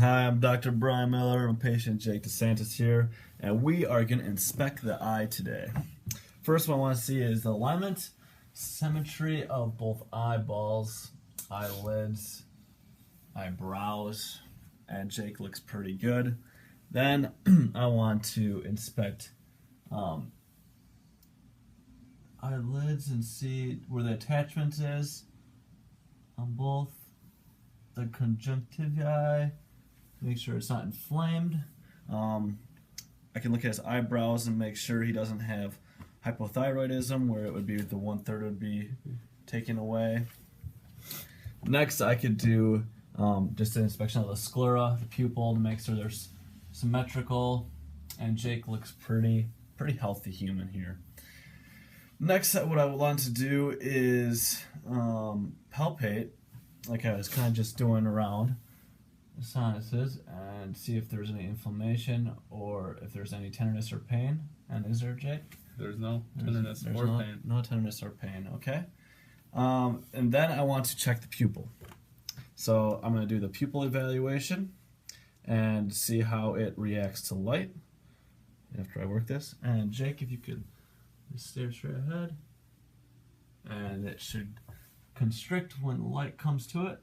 Hi, I'm Dr. Brian Miller. I'm patient Jake DeSantis here, and we are going to inspect the eye today. First one I want to see is the alignment, symmetry of both eyeballs, eyelids, eyebrows, and Jake looks pretty good. Then I want to inspect eyelids and see where the attachment is on both the conjunctivi. Make sure it's not inflamed. I can look at his eyebrows and make sure he doesn't have hypothyroidism, where it would be the 1/3 would be taken away. Next, I could do just an inspection of the sclera, the pupil, to make sure they're symmetrical. And Jake looks pretty healthy human here. Next, what I want to do is palpate, like I was kind of just doing around the sinuses, and see if there's any inflammation or if there's any tenderness or pain. And is there, Jake? There's no tenderness or pain. No tenderness or pain, okay. And then I want to check the pupil. So I'm going to do the pupil evaluation and see how it reacts to light after I work this. And Jake, if you could just stare straight ahead. And it should constrict when light comes to it.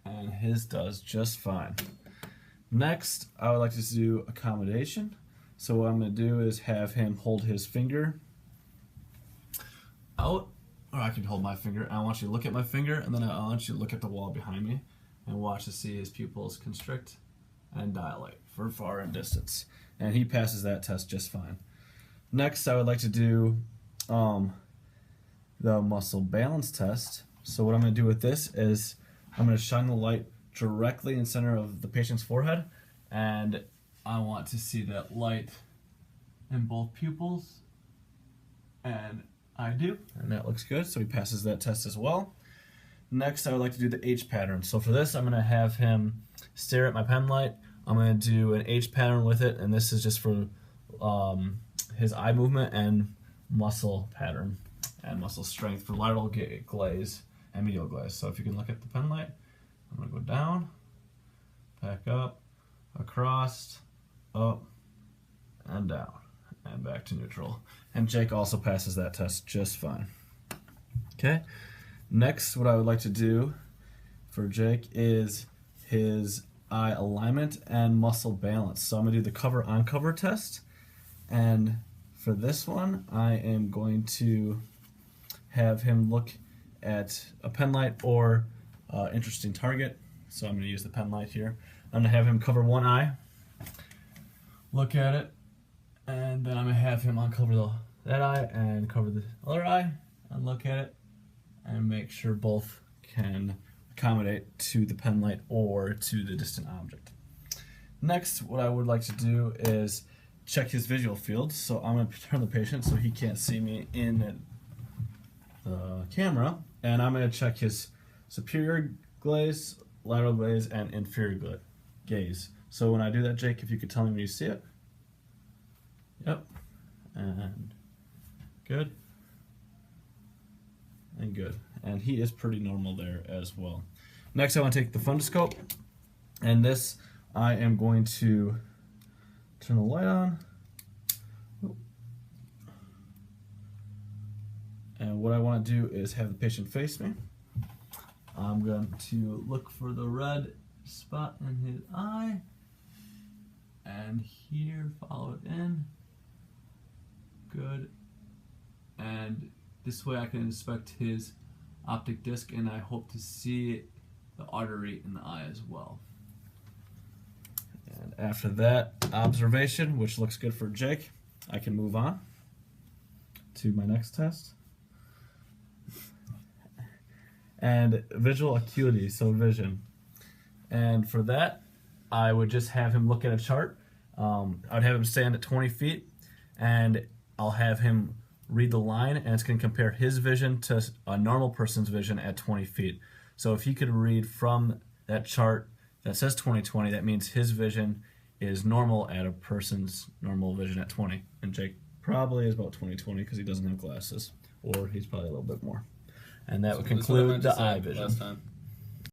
And his does just fine. Next, I would like to do accommodation. So what I'm going to do is have him hold his finger out, or I can hold my finger. I want you to look at my finger, and then I want you to look at the wall behind me and watch to see his pupils constrict and dilate for far and distance. And he passes that test just fine. Next, I would like to do the muscle balance test. So what I'm going to do with this is I'm going to shine the light directly in the center of the patient's forehead, and I want to see that light in both pupils, and I do, and that looks good, so he passes that test as well. Next, I would like to do the H pattern. So for this, I'm going to have him stare at my pen light. I'm going to do an H pattern with it, and this is just for his eye movement and muscle pattern and muscle strength for lateral glaze and medial glaze. So if you can look at the pen light, I'm going to go down, back up, across, up, and down, and back to neutral. And Jake also passes that test just fine. Okay, next what I would like to do for Jake is his eye alignment and muscle balance. So I'm going to do the cover-on-cover test, and for this one I am going to have him look at a pen light or interesting target. So I'm going to use the pen light here. I'm going to have him cover one eye, look at it, and then I'm going to have him uncover that eye and cover the other eye and look at it and make sure both can accommodate to the pen light or to the distant object. Next, what I would like to do is check his visual field. So I'm going to turn the patient so he can't see me in the camera, and I'm going to check his superior glaze, lateral glaze, and inferior gaze. So when I do that, Jake, if you could tell me when you see it. Yep. And good. And good. And he is pretty normal there as well. Next, I want to take the fundoscope, and this I am going to turn the light on. And what I want to do is have the patient face me. I'm going to look for the red spot in his eye, and here, follow it in. Good. And this way I can inspect his optic disc, and I hope to see the artery in the eye as well. And after that observation, which looks good for Jake, I can move on to my next test. And visual acuity, so vision. And for that, I would just have him look at a chart. I'd have him stand at 20 feet, and I'll have him read the line, and it's going to compare his vision to a normal person's vision at 20 feet. So if he could read from that chart that says 20/20, that means his vision is normal at a person's normal vision at 20. And Jake probably is about 20/20 because he doesn't have glasses, or he's probably a little bit more. And that would conclude the eye vision. Last time.